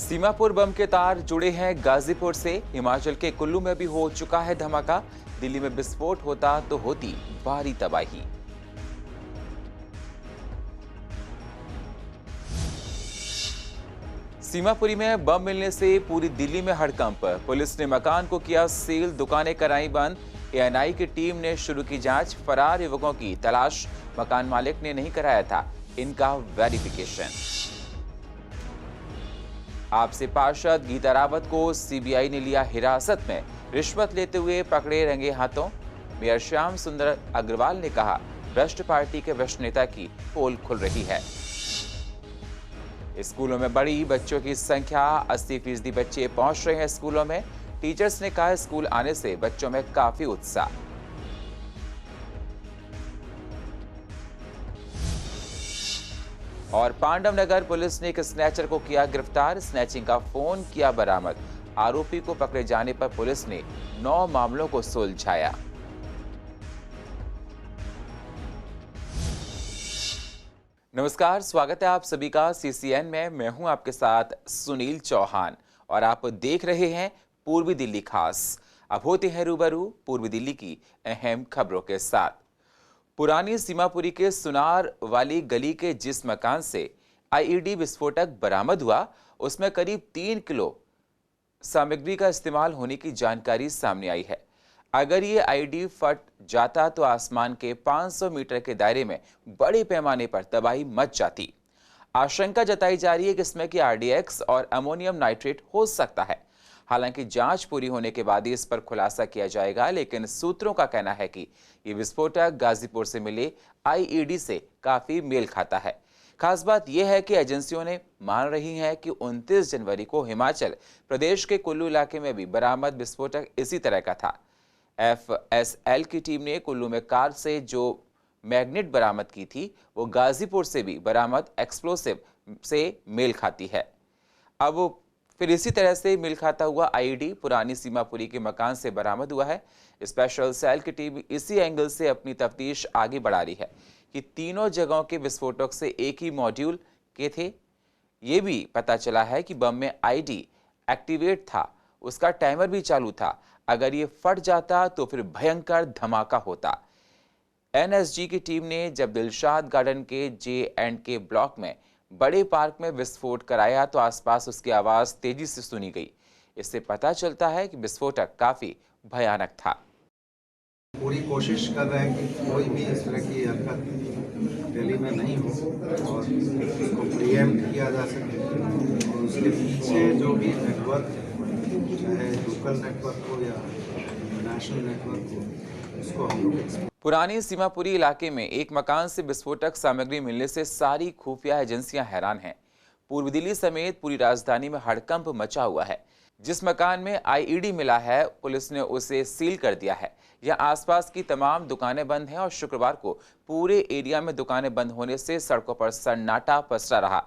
सीमापुर बम के तार जुड़े हैं गाजीपुर से। हिमाचल के कुल्लू में भी हो चुका है धमाका। दिल्ली में विस्फोट होता तो होती भारी तबाही। सीमापुरी में बम मिलने से पूरी दिल्ली में हड़कंप। पुलिस ने मकान को किया सील, दुकानें कराई बंद। एएनआई की टीम ने शुरू की जांच। फरार युवकों की तलाश। मकान मालिक ने नहीं कराया था इनका वेरिफिकेशन। आपसे पार्षद गीता रावत को सीबीआई ने लिया हिरासत में। रिश्वत लेते हुए पकड़े रंगे हाथों। मेयर श्याम सुंदर अग्रवाल ने कहा, भ्रष्ट पार्टी के भ्रष्ट नेता की पोल खुल रही है। स्कूलों में बढ़ी बच्चों की संख्या। 80% बच्चे पहुंच रहे हैं स्कूलों में। टीचर्स ने कहा, स्कूल आने से बच्चों में काफी उत्साह। और पांडव नगर पुलिस ने एक स्नैचर को किया गिरफ्तार। स्नैचिंग का फोन किया बरामद। आरोपी को पकड़े जाने पर पुलिस ने 9 मामलों को सुलझाया। नमस्कार, स्वागत है आप सभी का सीसीएन में। मैं हूं आपके साथ सुनील चौहान और आप देख रहे हैं पूर्वी दिल्ली खास। अब होते हैं रूबरू पूर्वी दिल्ली की अहम खबरों के साथ। पुरानी सीमापुरी के सुनार वाली गली के जिस मकान से आईईडी विस्फोटक बरामद हुआ, उसमें करीब 3 किलो सामग्री का इस्तेमाल होने की जानकारी सामने आई है। अगर ये आईईडी फट जाता तो आसमान के 500 मीटर के दायरे में बड़े पैमाने पर तबाही मच जाती। आशंका जताई जा रही है कि इसमें आरडीएक्स और अमोनियम नाइट्रेट हो सकता है। हालांकि जांच पूरी होने के बाद ही इस पर खुलासा किया जाएगा, लेकिन सूत्रों का कहना है कि ये विस्फोटक गाजीपुर से मिले आईईडी से काफी मेल खाता है। खास बात यह है कि एजेंसियों ने मान रही हैं कि 29 जनवरी को हिमाचल प्रदेश के कुल्लू इलाके में भी बरामद विस्फोटक इसी तरह का था। एफएसएल की टीम ने कुल्लू में कार से जो मैग्नेट बरामद की थी, वो गाजीपुर से भी बरामद एक्सप्लोसिव से मेल खाती है। अब फिर इसी तरह से मेल खाता हुआ आईईडी पुरानी सीमापुरी के मकान से बरामद हुआ है। स्पेशल सेल की टीम इसी एंगल से अपनी तफ्तीश आगे बढ़ा रही है कि तीनों जगहों के विस्फोटक से एक ही मॉड्यूल के थे। ये भी पता चला है कि बम में आईडी एक्टिवेट था, उसका टाइमर भी चालू था। अगर ये फट जाता तो फिर भयंकर धमाका होता। एनएसजी की टीम ने जब दिलशाद गार्डन के J&K ब्लॉक में बड़े पार्क में विस्फोट कराया तो आसपास उसकी आवाज तेजी से सुनी गई। इससे पता चलता है कि विस्फोटक काफी भयानक था। पूरी कोशिश कर रहे हैं कि कोई भी इस तरह की हरकत दिल्ली में नहीं हो और उसको प्रीएम्प्ट किया जा सके। और उसके पीछे जो भी नेटवर्क है, चाहे लोकल नेटवर्क हो या नेशनल नेटवर्क हो, उसको हम लोग। पुरानी सीमापुरी इलाके में एक मकान से विस्फोटक सामग्री मिलने से सारी खुफिया एजेंसियां हैरान हैं। पूर्वी दिल्ली समेत पूरी राजधानी में हड़कंप मचा हुआ है। जिस मकान में आईईडी मिला है, पुलिस ने उसे सील कर दिया है। यहां आसपास की तमाम दुकानें बंद हैं और शुक्रवार को पूरे एरिया में दुकानें बंद होने से सड़कों पर सन्नाटा पसरा रहा।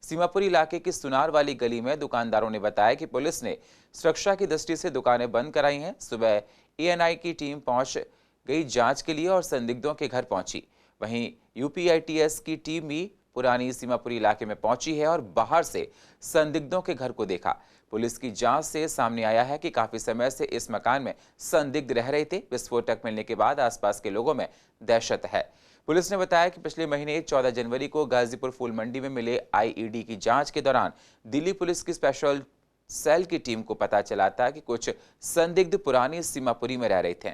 सीमापुरी इलाके की सुनार वाली गली में दुकानदारों ने बताया कि पुलिस ने सुरक्षा की दृष्टि से दुकानें बंद कराई हैं। सुबह एएनआई की टीम पहुंच गई जांच के लिए और संदिग्धों के घर पहुंची। वहीं यूपीआईटीएस की टीम भी पुरानी सीमापुरी इलाके में पहुंची है और बाहर से संदिग्धों के घर को देखा। पुलिस की जांच से सामने आया है कि काफी समय से इस मकान में संदिग्ध रह रहे थे। विस्फोटक मिलने के बाद आसपास के लोगों में दहशत है। पुलिस ने बताया कि पिछले महीने 14 जनवरी को गाजीपुर फूल मंडी में मिले आईईडी की जांच के दौरान दिल्ली पुलिस की स्पेशल सेल की टीम को पता चला था कि कुछ संदिग्ध पुरानी सीमापुरी में रह रहे थे।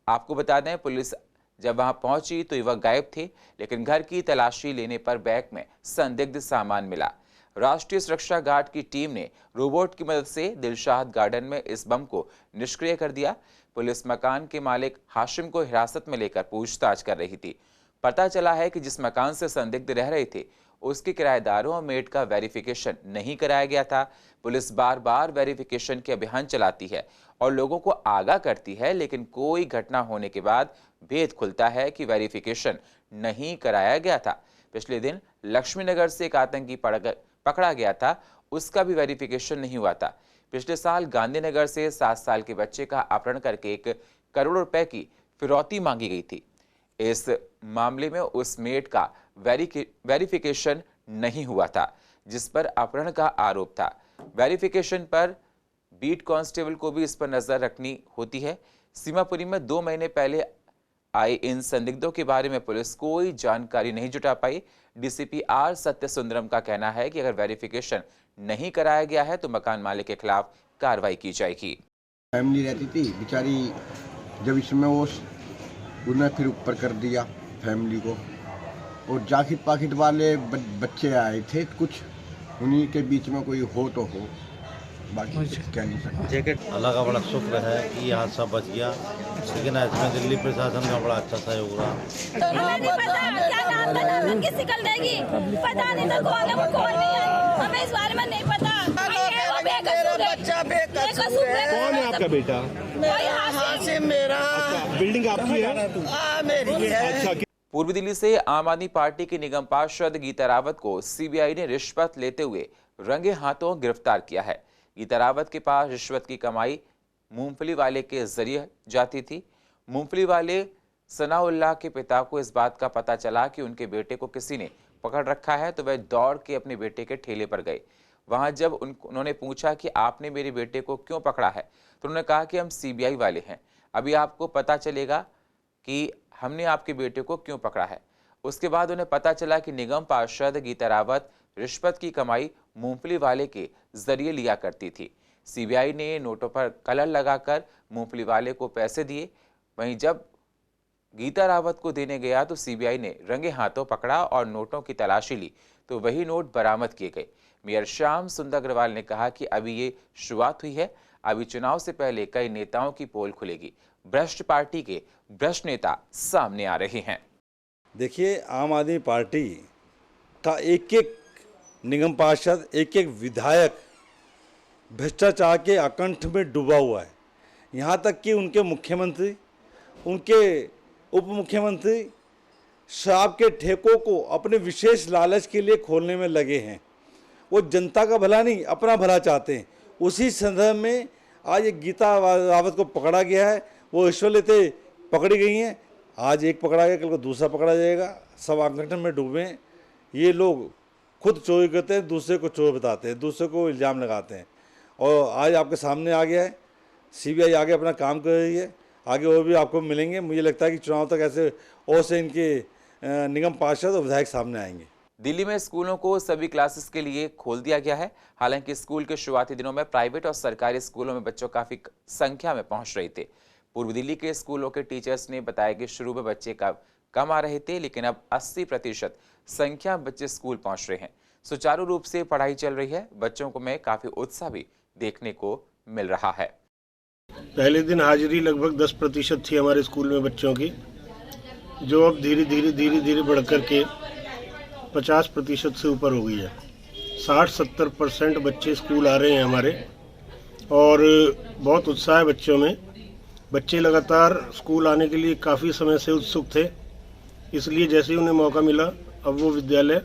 आपको बता दें, पुलिस जब वहां पहुंची तो युवक गायब थे, लेकिन घर की तलाशी लेने पर बैग में संदिग्ध सामान मिला। राष्ट्रीय सुरक्षा गार्ड की टीम ने रोबोट की मदद से दिलशाद गार्डन में इस बम को निष्क्रिय कर दिया। पुलिस मकान के मालिक हाशिम को हिरासत में लेकर पूछताछ कर रही थी। पता चला है कि जिस मकान से संदिग्ध रह रहे थे, उसके किराएदारों और मेड का वेरिफिकेशन नहीं कराया गया था। पुलिस बार बार वेरिफिकेशन के अभियान चलाती है और लोगों को आगाह करती है, लेकिन कोई घटना होने के बाद भेद खुलता है कि वेरिफिकेशन नहीं कराया गया था। पिछले दिन लक्ष्मीनगर से एक आतंकी पकड़ा गया था, उसका भी वेरिफिकेशन नहीं हुआ था। पिछले साल गांधीनगर से 7 साल के बच्चे का अपहरण करके 1 करोड़ रुपए की फिरौती मांगी गई थी। इस मामले में उस मेड का वेरिफिकेशन नहीं हुआ था, जिस पर अपहरण का आरोप था। वेरिफिकेशन पर बीट कांस्टेबल को भी इस पर नजर रखनी होती है। सीमापुरी में 2 महीने पहले आए इन संदिग्धों के बारे में पुलिस कोई जानकारी नहीं जुटा पाई। डीसीपी आर सत्यसुंदरम का कहना है कि अगर वेरिफिकेशन नहीं कराया गया है तो मकान मालिक के खिलाफ कार्रवाई की जाएगी। फैमिली रहती थी बेचारी, जब इसमें वो उन्हें फिर ऊपर कर दिया फैमिली को, और जाकिट पाकिट वाले बच्चे आए थे कुछ, उन्हीं के बीच में कोई हो तो हो, बाकी कुछ कह नहीं सकते। जैकेट अल्लाह का बड़ा शुक्र है कि ये हादसा बच गया, लेकिन इसमें दिल्ली प्रशासन का बड़ा अच्छा सहयोग रहा। हमें नहीं पता क्या नाम का नाम किस निकल जाएगी, पता नहीं था कौन है वो कौन नहीं है, हमें इस बारे में नहीं पता। बच्चा बेकसूर है। कौन है आपका बेटा? हासिम मेरा। बिल्डिंग आपकी है? मेरी है। अच्छा। पूर्वी दिल्ली से आम आदमी पार्टी की निगम पार्षद गीता रावत को सीबीआई ने रिश्वत लेते हुए रंगे हाथों गिरफ्तार किया है। गीता रावत के पास रिश्वत की कमाई मूंगफली वाले के जरिए जाती थी। मूंगफली वाले सनाउल्लाह के पिता को इस बात का पता चला कि उनके बेटे को किसी ने पकड़ रखा है तो वह दौड़ के अपने बेटे के ठेले पर गए। वहां जब उन्होंने पूछा कि आपने मेरे बेटे को क्यों पकड़ा है तो उन्होंने कहा कि हम सीबीआई वाले हैं, अभी आपको पता चलेगा कि हमने आपके बेटे को क्यों पकड़ा है। उसके बाद उन्हें पता चला कि निगम पार्षद गीता रावत रिश्वत की कमाई मूंगफली वाले के जरिए लिया करती थी। सीबीआई ने नोटों पर कलर लगाकर मूंगफली वाले को पैसे दिए। वहीं जब गीता रावत को देने गया तो सीबीआई ने रंगे हाथों पकड़ा और नोटों की तलाशी ली तो वही नोट बरामद किए गए। मेयर श्याम सुंदर अग्रवाल ने कहा कि अभी ये शुरुआत हुई है, अभी चुनाव से पहले कई नेताओं की पोल खुलेगी। भ्रष्ट पार्टी के भ्रष्ट नेता सामने आ रहे हैं। देखिए, आम आदमी पार्टी का एक एक निगम पार्षद, एक एक विधायक भ्रष्टाचार के अकंठ में डूबा हुआ है। यहाँ तक कि उनके मुख्यमंत्री, उनके उप मुख्यमंत्री शराब के ठेकों को अपने विशेष लालच के लिए खोलने में लगे हैं। वो जनता का भला नहीं, अपना भला चाहते हैं। उसी संदर्भ में आज एक गीता रावत को पकड़ा गया है। वो रिश्वत लेते पकड़ी गई हैं। आज एक पकड़ा गया, कल को दूसरा पकड़ा जाएगा। सब आगठन में डूबे हैं। ये लोग खुद चोरी करते हैं, दूसरे को चोर बताते हैं, दूसरे को इल्ज़ाम लगाते हैं। और आज आपके सामने आ गया है, सीबीआई आगे अपना काम कर रही है। आगे और भी आपको मिलेंगे। मुझे लगता है कि चुनाव तक ऐसे और से इनके निगम पार्षद और विधायक सामने आएंगे। दिल्ली में स्कूलों को सभी क्लासेस के लिए खोल दिया गया है। हालांकि स्कूल के शुरुआती दिनों में प्राइवेट और सरकारी स्कूलों में बच्चों काफी संख्या में पहुंच रहे थे। पूर्व दिल्ली के स्कूलों के टीचर्स ने बताया कि शुरू में बच्चे कम आ रहे थे, लेकिन अब 80% संख्या में बच्चे स्कूल पहुंच रहे हैं। सुचारू रूप से पढ़ाई चल रही है। बच्चों को में काफी उत्साह भी देखने को मिल रहा है। पहले दिन हाजिरी लगभग 10% थी हमारे स्कूल में बच्चों की, जो अब धीरे धीरे बढ़कर के 50% से ऊपर हो गई है। 60-70% बच्चे स्कूल आ रहे हैं हमारे, और बहुत उत्साह है बच्चों में। बच्चे लगातार स्कूल आने के लिए काफ़ी समय से उत्सुक थे, इसलिए जैसे ही उन्हें मौका मिला अब वो विद्यालय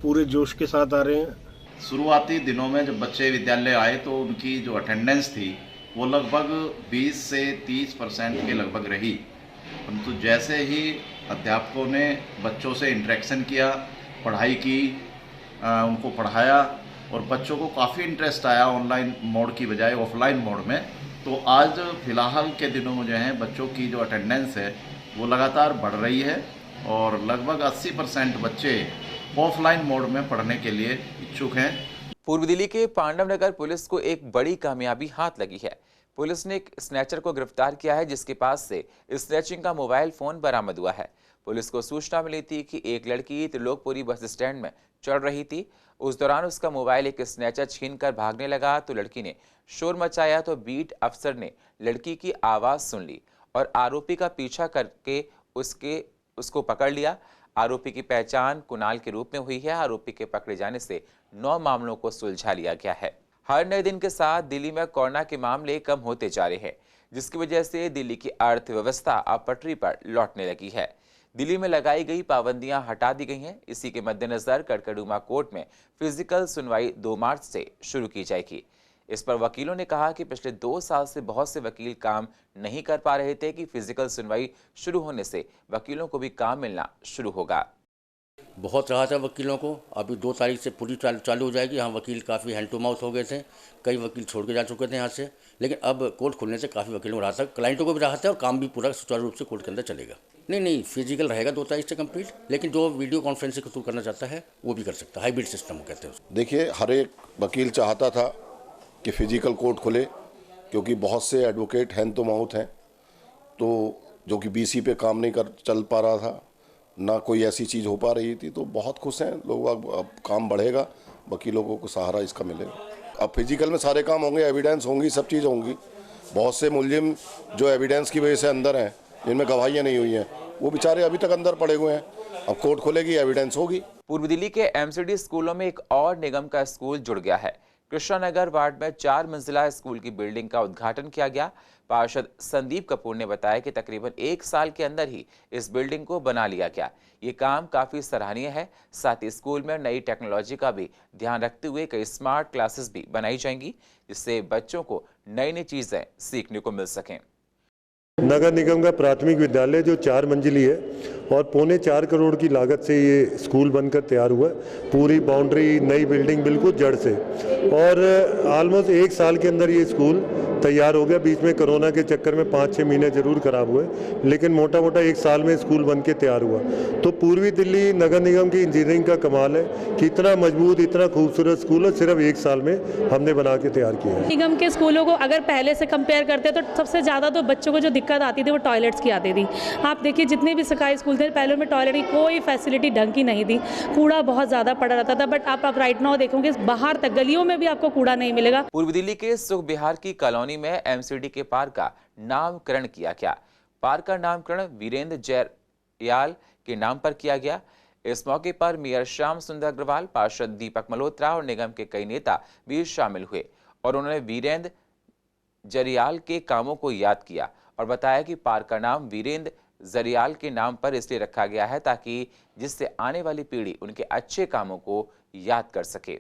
पूरे जोश के साथ आ रहे हैं। शुरुआती दिनों में जब बच्चे विद्यालय आए तो उनकी जो अटेंडेंस थी वो लगभग 20 से 30% के लगभग रही, परंतु जैसे ही अध्यापकों ने बच्चों से इंटरेक्शन किया, पढ़ाई की, उनको पढ़ाया और बच्चों को काफ़ी इंटरेस्ट आया ऑनलाइन मोड की बजाय ऑफलाइन मोड में, तो आज फिलहाल के दिनों में जो है बच्चों की जो अटेंडेंस है वो लगातार बढ़ रही है और लगभग 80% बच्चे ऑफलाइन मोड में पढ़ने के लिए इच्छुक हैं। पूर्व दिल्ली के पांडव नगर पुलिस को एक बड़ी कामयाबी हाथ लगी है। पुलिस ने एक स्नैचर को गिरफ्तार किया है, जिसके पास से स्नैचिंग का मोबाइल फोन बरामद हुआ है। पुलिस को सूचना मिली थी कि एक लड़की त्रिलोकपुरी बस स्टैंड में चढ़ रही थी। उस दौरान उसका मोबाइल एक स्नैचर छीनकर भागने लगा तो लड़की ने शोर मचाया तो बीट अफसर ने लड़की की आवाज सुन ली और आरोपी का पीछा करके उसको पकड़ लिया। आरोपी की पहचान कुणाल के रूप में हुई है। आरोपी के पकड़े जाने से 9 मामलों को सुलझा लिया गया है। हर नए दिन के साथ दिल्ली में कोरोना के मामले कम होते जा रहे हैं, जिसकी वजह से दिल्ली की अर्थव्यवस्था अब पटरी पर लौटने लगी है। दिल्ली में लगाई गई पाबंदियां हटा दी गई हैं। इसी के मद्देनजर कड़कड़ुमा कोर्ट में फिजिकल सुनवाई 2 मार्च से शुरू की जाएगी। इस पर वकीलों ने कहा कि पिछले 2 साल से बहुत से वकील काम नहीं कर पा रहे थे कि फिजिकल सुनवाई शुरू होने से वकीलों को भी काम मिलना शुरू होगा। बहुत राहत है वकीलों को। अभी 2 तारीख से पूरी चालू हो जाएगी। यहाँ वकील काफ़ी हैंड टू माउथ हो गए थे, कई वकील छोड़ के जा चुके थे यहाँ से, लेकिन अब कोर्ट खुलने से काफ़ी वकीलों को राहत है, क्लाइंटों को भी राहत है और काम भी पूरा सुचारू रूप से कोर्ट के अंदर चलेगा। नहीं, फिजिकल रहेगा 2 तारीख से कंप्लीट, लेकिन जो वीडियो कॉन्फ्रेंसिंग के थ्रू करना चाहता है वो भी कर सकता है। हाइब्रिड सिस्टम कहते हैं उसको। देखिए, हर एक वकील चाहता था कि फिजिकल कोर्ट खुले, क्योंकि बहुत से एडवोकेट हैंड टू माउथ हैं, तो जो कि BC पे काम नहीं चल पा रहा था, ना कोई ऐसी चीज़ हो पा रही थी, तो बहुत खुश हैं लोग। अब काम बढ़ेगा, वकीलों को सहारा इसका मिलेगा। अब फिजिकल में सारे काम होंगे, एविडेंस होंगी, सब चीज़ होंगी। बहुत से मुलजिम जो एविडेंस की वजह से अंदर हैं, जिनमें गवाहियाँ नहीं हुई हैं, वो बेचारे अभी तक अंदर पड़े हुए हैं। अब कोर्ट खुलेगी, एविडेंस होगी। पूर्व दिल्ली के MCD स्कूलों में एक और निगम का स्कूल जुड़ गया है। कृष्णा नगर वार्ड में 4 मंजिला स्कूल की बिल्डिंग का उद्घाटन किया गया। पार्षद संदीप कपूर ने बताया कि तकरीबन 1 साल के अंदर ही इस बिल्डिंग को बना लिया गया। ये काम काफी सराहनीय है। साथ ही स्कूल में नई टेक्नोलॉजी का भी ध्यान रखते हुए कई स्मार्ट क्लासेस भी बनाई जाएंगी, जिससे बच्चों को नई नई चीजें सीखने को मिल सकें। नगर निगम का प्राथमिक विद्यालय जो 4 मंजिली है और 3.25 करोड़ की लागत से ये स्कूल बनकर तैयार हुआ। पूरी बाउंड्री, नई बिल्डिंग बिल्कुल जड़ से, और ऑलमोस्ट 1 साल के अंदर ये स्कूल तैयार हो गया। बीच में कोरोना के चक्कर में 5-6 महीने जरूर खराब हुए, लेकिन मोटा मोटा 1 साल में स्कूल बन के तैयार हुआ। तो पूर्वी दिल्ली नगर निगम की इंजीनियरिंग का कमाल है कि इतना मजबूत, इतना खूबसूरत स्कूल है सिर्फ 1 साल में हमने बना के तैयार किया है। निगम के स्कूलों को अगर पहले से कंपेयर करते तो सबसे ज़्यादा तो बच्चों को जो दिक्कत आती थी वो टॉयलेट्स की आती थी। आप देखिए, जितने भी सरकारी स्कूल थे पहले में टॉयलेट की कोई फैसिलिटी ढंग की नहीं थी, कूड़ा बहुत ज़्यादा पड़ा रहता था। बट आप राइट नाउ देखोगे बाहर तक गलियों में भी आपको कूड़ा नहीं मिलेगा। पूर्व दिल्ली के सुख विहार की कॉलोनी में MCD के पार्क का नामकरण किया गया। पार्क का नामकरण वीरेंद्र जरियाल के नाम पर किया गया। इस मौके पर मेयर श्याम सुंदर अग्रवाल, पार्षद दीपक मल्होत्रा और निगम के कई नेता भी शामिल हुए और उन्होंने वीरेंद्र जरियाल के कामों को याद किया और बताया कि पार्क का नाम वीरेंद्र जरियाल के नाम पर इसलिए रखा गया है ताकि जिससे आने वाली पीढ़ी उनके अच्छे कामों को याद कर सके।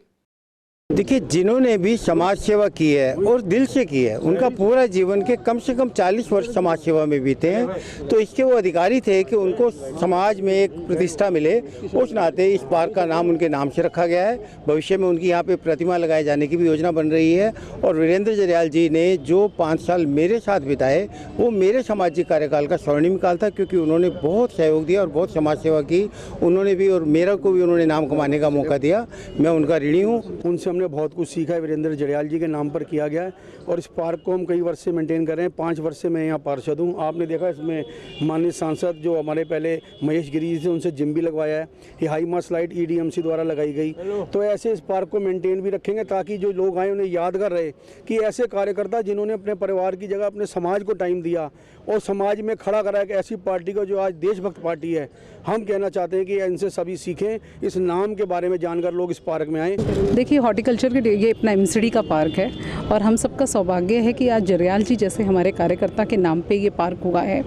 देखिए, जिन्होंने भी समाज सेवा की है और दिल से की है, उनका पूरा जीवन के कम से कम 40 वर्ष समाज सेवा में बीते हैं, तो इसके वो अधिकारी थे कि उनको समाज में एक प्रतिष्ठा मिले। उस नाते इस पार्क का नाम उनके नाम से रखा गया है। भविष्य में उनकी यहाँ पे प्रतिमा लगाए जाने की भी योजना बन रही है। और वीरेंद्र जरियाल जी ने जो 5 साल मेरे साथ बिताए, वो मेरे सामाजिक कार्यकाल का स्वर्णिम काल था, क्योंकि उन्होंने बहुत सहयोग दिया और बहुत समाज सेवा की। उन्होंने भी और मेरा को भी उन्होंने नाम कमाने का मौका दिया। मैं उनका ऋणी हूँ। उनसे हमने बहुत कुछ सीखा है। वीरेंद्र जरियाल जी के नाम पर किया गया है और इस पार्क को हम कई वर्ष से मेंटेन कर रहे हैं। 5 वर्ष से मैं यहाँ पार्षद हूँ। आपने देखा इसमें माननीय सांसद जो हमारे पहले महेश गिरी जी थे, उनसे जिम भी लगवाया है। ये हाई मास्ट लाइट EDMC द्वारा लगाई गई। तो ऐसे इस पार्क को मेंटेन भी रखेंगे ताकि जो लोग आए उन्हें यादगार रहे कि ऐसे कार्यकर्ता जिन्होंने अपने परिवार की जगह अपने समाज को टाइम दिया और समाज में खड़ा करा एक ऐसी पार्टी को जो आज देशभक्त पार्टी है। हम कहना चाहते हैं कि इनसे सभी सीखें, इस नाम के बारे में जानकर लोग इस पार्क में आए। देखिए, हॉर्टिकल्चर के ये अपना MCD का पार्क है और हम सबका सौभाग्य है कि आज जरियाल जी जैसे हमारे कार्यकर्ता के नाम पे ये पार्क हुआ है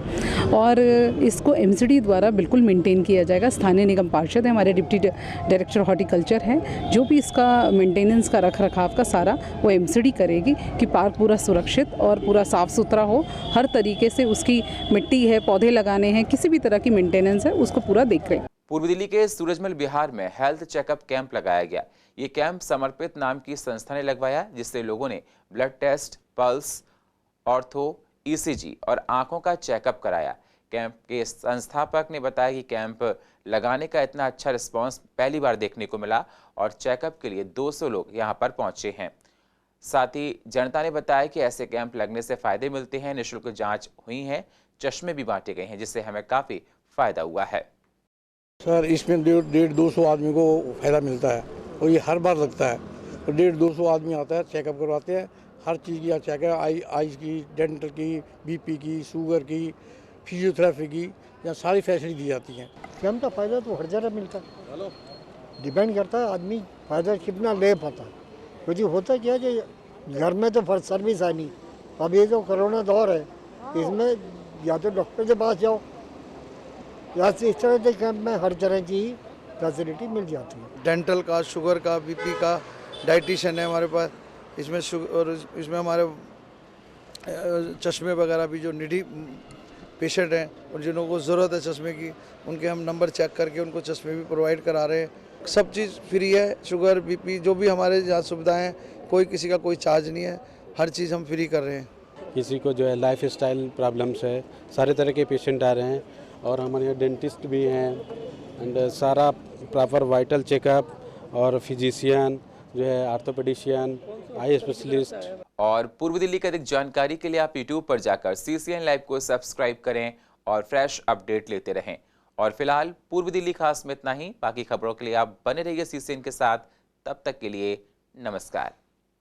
और इसको MCD द्वारा बिल्कुल मेंटेन किया जाएगा। स्थानीय निगम पार्षद है, हमारे डिप्टी डायरेक्टर हॉर्टिकल्चर है, जो भी इसका मेंटेनेंस का रख रखाव का सारा वो MCD करेगी कि पार्क पूरा सुरक्षित और पूरा साफ़ सुथरा हो। हर तरीके से उसकी मिट्टी है, पौधे लगाने हैं, किसी भी तरह की मेंटेनेंस है उसको पूरा देख रहे हैं। पूर्व दिल्ली के सूरजमल बिहार में हेल्थ चेकअप कैंप लगाया गया। ये कैंप समर्पित नाम की संस्था ने लगवाया, जिससे लोगों ने blood test, pulse, ortho, ECG और आंखों का चेकअप कराया। कैंप के संस्थापक ने बताया कि कैंप लगाने का इतना अच्छा रिस्पांस पहली बार देखने को मिला और चेकअप के लिए 200 लोग यहां पर पहुंचे हैं। साथ ही जनता ने बताया कि ऐसे कैंप लगने से फायदे मिलते हैं। निःशुल्क जांच हुई है, चश्मे भी बांटे गए हैं, जिससे हमें काफी फायदा हुआ है। सर, इसमें 150-200 आदमी को फायदा मिलता है और ये हर बार लगता है। तो 150-200 आदमी आता है, चेकअप करवाते हैं। हर चीज़ की चेकअप, आईज की, डेंटल की, BP की, शुगर की, फिजियोथेरेपी की, यहाँ सारी फैसिलिटी दी जाती हैं। कैंप का फ़ायदा तो हर जगह मिलता है, डिपेंड करता है आदमी फ़ायदा कितना ले पाता है। क्योंकि होता क्या कि घर में तो फर्स्ट सर्विस है नहीं। अब ये जो कोरोना दौर है, इसमें या तो डॉक्टर के पास जाओ या इस तरह के कैंप में हर तरह की फैसिलिटी मिल जाती है। डेंटल का, शुगर का, BP का, डाइटिशियन है हमारे पास। इसमें और इसमें हमारे चश्मे वगैरह भी जो निडी पेशेंट हैं और जिन लोगों को ज़रूरत है चश्मे की, उनके हम नंबर चेक करके उनको चश्मे भी प्रोवाइड करा रहे हैं। सब चीज़ फ्री है, शुगर बीपी जो भी हमारे यहाँ सुविधाएं हैं, कोई किसी का कोई चार्ज नहीं है, हर चीज़ हम फ्री कर रहे हैं। किसी को जो है लाइफ स्टाइल प्रॉब्लम्स है, सारे तरह के पेशेंट आ रहे हैं और हमारे यहाँ डेंटिस्ट भी हैं एंड सारा प्रॉपर वाइटल चेकअप और फिजिशियन जो है, आर्थोपेडिशियन, आई स्पेशलिस्ट। और पूर्व दिल्ली की अधिक जानकारी के लिए आप YouTube पर जाकर CCN लाइव को सब्सक्राइब करें और फ्रेश अपडेट लेते रहें। और फिलहाल पूर्व दिल्ली खास में इतना ही। बाकी खबरों के लिए आप बने रहिए CCN के साथ। तब तक के लिए नमस्कार।